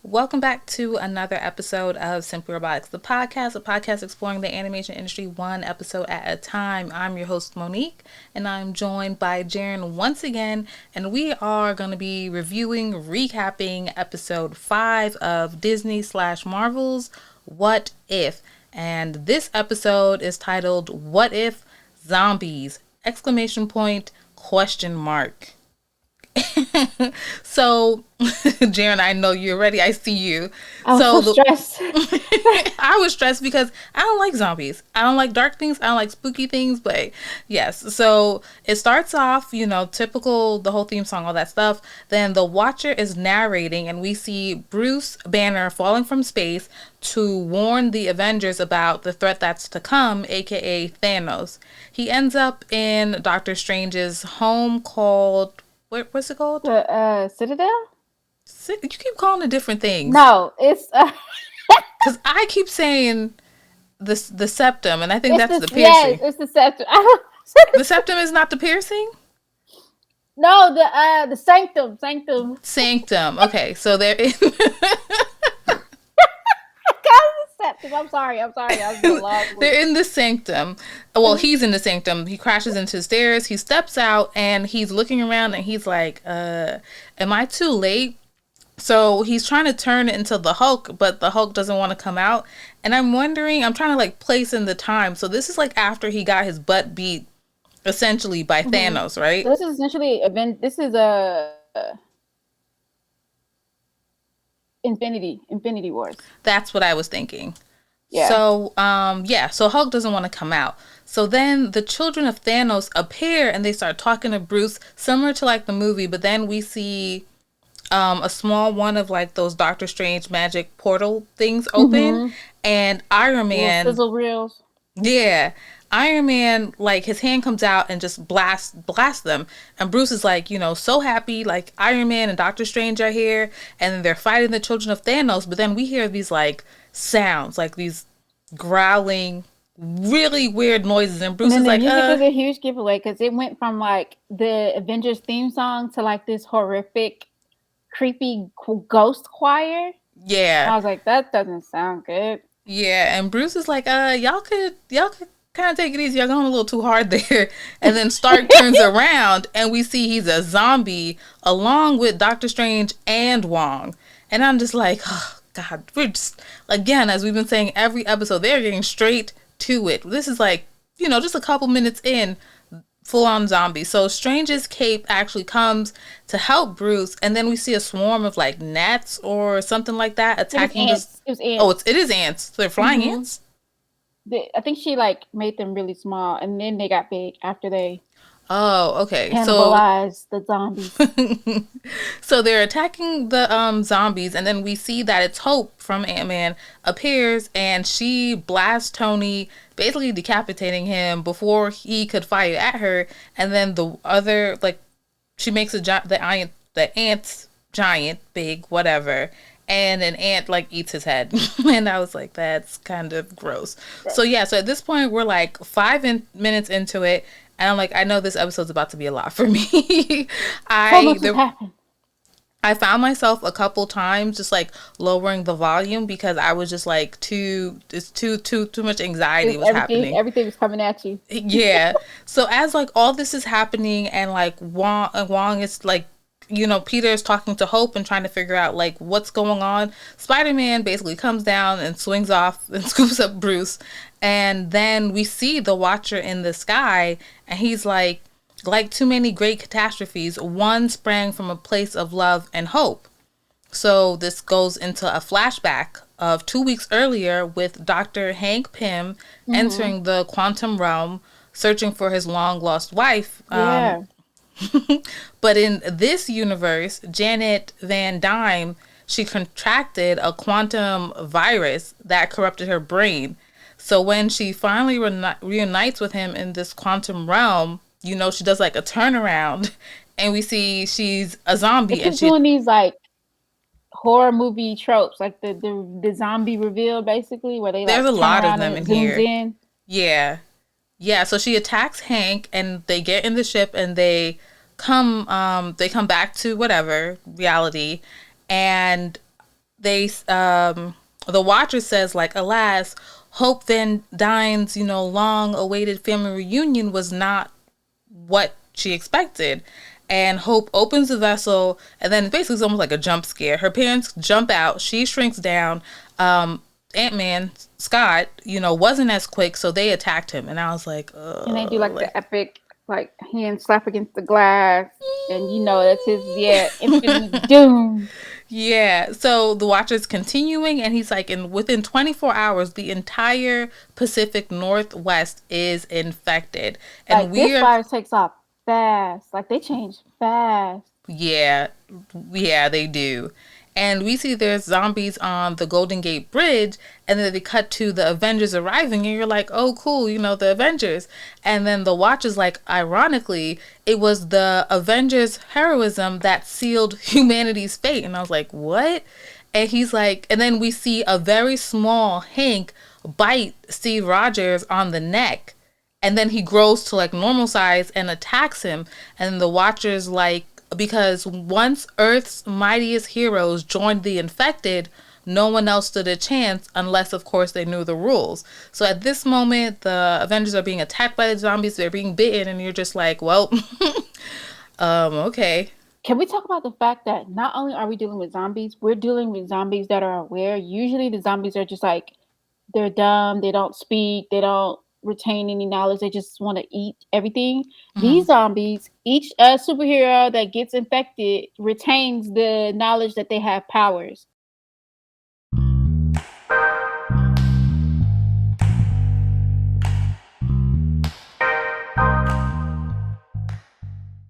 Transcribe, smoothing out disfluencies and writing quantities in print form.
Welcome back to another episode of Simply Robotics, the podcast, a podcast exploring the animation industry one episode at a time. I'm your host, Monique, and I'm joined by Jaren once again, and we are going to be recapping episode 5 of Disney/Marvel's What If? And this episode is titled, What If Zombies? ! So, Jaren, I know you're ready. I see you. I was so stressed. I was stressed because I don't like zombies. I don't like dark things. I don't like spooky things. But yes, so it starts off, typical, the whole theme song, all that stuff. Then the Watcher is narrating, and we see Bruce Banner falling from space to warn the Avengers about the threat that's to come, aka Thanos. He ends up in Doctor Strange's home called... What's it called? The Citadel? You keep calling it different things. No, it's... Because I keep saying the septum, and I think that's the piercing. Yes, it's the septum. The septum is not the piercing? No, the sanctum. Sanctum. Okay, so they're in... I'm sorry. I was in love. They're in the sanctum. Well, he's in the sanctum. He crashes into the stairs. He steps out and he's looking around and he's like, am I too late? So he's trying to turn it into the Hulk, but the Hulk doesn't want to come out. And I'm trying to place in the time. So this is after he got his butt beat essentially by Thanos, right? This is essentially Infinity Wars. That's what I was thinking. Yeah. So, so Hulk doesn't want to come out. So then the children of Thanos appear and they start talking to Bruce, similar to the movie, but then we see a small one of those Doctor Strange magic portal things open, and Iron Man... Sizzle reels. Yeah. Iron Man, his hand comes out and just blasts them. And Bruce is so happy, Iron Man and Doctor Strange are here, and then they're fighting the children of Thanos, but then we hear these, sounds, these growling, really weird noises, and Bruce is like... the music was a huge giveaway, because it went from, the Avengers theme song to, this horrific, creepy ghost choir. Yeah. And I was like, that doesn't sound good. Yeah, and Bruce is like, y'all could kind of take it easy. Y'all going a little too hard there. And then Stark turns around and we see he's a zombie along with Doctor Strange and Wong. And I'm just like, oh, God. We're just, again, as we've been saying every episode, they're getting straight to it. This is just a couple minutes in, full-on zombie. So Strange's cape actually comes to help Bruce. And then we see a swarm of gnats or something like that attacking. It was ants. Oh, it is ants. So they're flying ants? I think she made them really small, and then they got big after they cannibalized the zombies. So they're attacking the zombies, and then we see that it's Hope from Ant-Man appears, and she blasts Tony, basically decapitating him before he could fire at her. And then the other, she makes the ant giant, big, whatever. And an ant eats his head. And I was like, that's kind of gross. So yeah, so at this point we're 5 minutes into it, and I'm I know this episode's about to be a lot for me. I found myself a couple times just lowering the volume because I was just too much anxiety was happening. Everything was coming at you. Yeah. So as all this is happening and Wong is Peter is talking to Hope and trying to figure out what's going on. Spider-Man basically comes down and swings off and scoops up Bruce. And then we see the Watcher in the sky, and he's like too many great catastrophes, one sprang from a place of love and hope. So this goes into a flashback of 2 weeks earlier with Dr. Hank Pym entering the quantum realm, searching for his long lost wife. Yeah. But in this universe, Janet Van Dyne, she contracted a quantum virus that corrupted her brain. So when she finally reunites with him in this quantum realm, she does a turnaround, and we see she's a zombie. It's doing these horror movie tropes, the zombie reveal, basically, where they there's a lot of them in here. In. Yeah. Yeah, so she attacks Hank and they get in the ship and they come back to whatever reality, and they the Watcher says like, alas, Hope Van Dyne's, long awaited family reunion was not what she expected. And Hope opens the vessel, and then basically it's almost like a jump scare. Her parents jump out, she shrinks down. Ant Man, Scott, wasn't as quick, so they attacked him. And I was like, And they do like like, the epic like hand slap against the glass, and that's his instantly doom. yeah. So the Watcher's continuing, and he's like, in within 24 hours, the entire Pacific Northwest is infected, and Like this we're virus takes off fast. Like they change fast. yeah, yeah, they do. And we see there's zombies on the Golden Gate Bridge, and then they cut to the Avengers arriving, and you're like, oh, cool, the Avengers. And then the Watch is like, ironically, it was the Avengers' heroism that sealed humanity's fate. And I was like, what? And he's like, and then we see a very small Hank bite Steve Rogers on the neck, and then he grows to like normal size and attacks him. And the Watchers like, because once Earth's mightiest heroes joined the infected, no one else stood a chance unless, of course, they knew the rules. So at this moment, the Avengers are being attacked by the zombies. They're being bitten, and you're just like, well, okay. Can we talk about the fact that not only are we dealing with zombies, we're dealing with zombies that are aware. Usually the zombies are just like they're dumb, they don't speak, they don't retain any knowledge, they just want to eat everything. Mm-hmm. These zombies, each superhero that gets infected retains the knowledge that they have powers.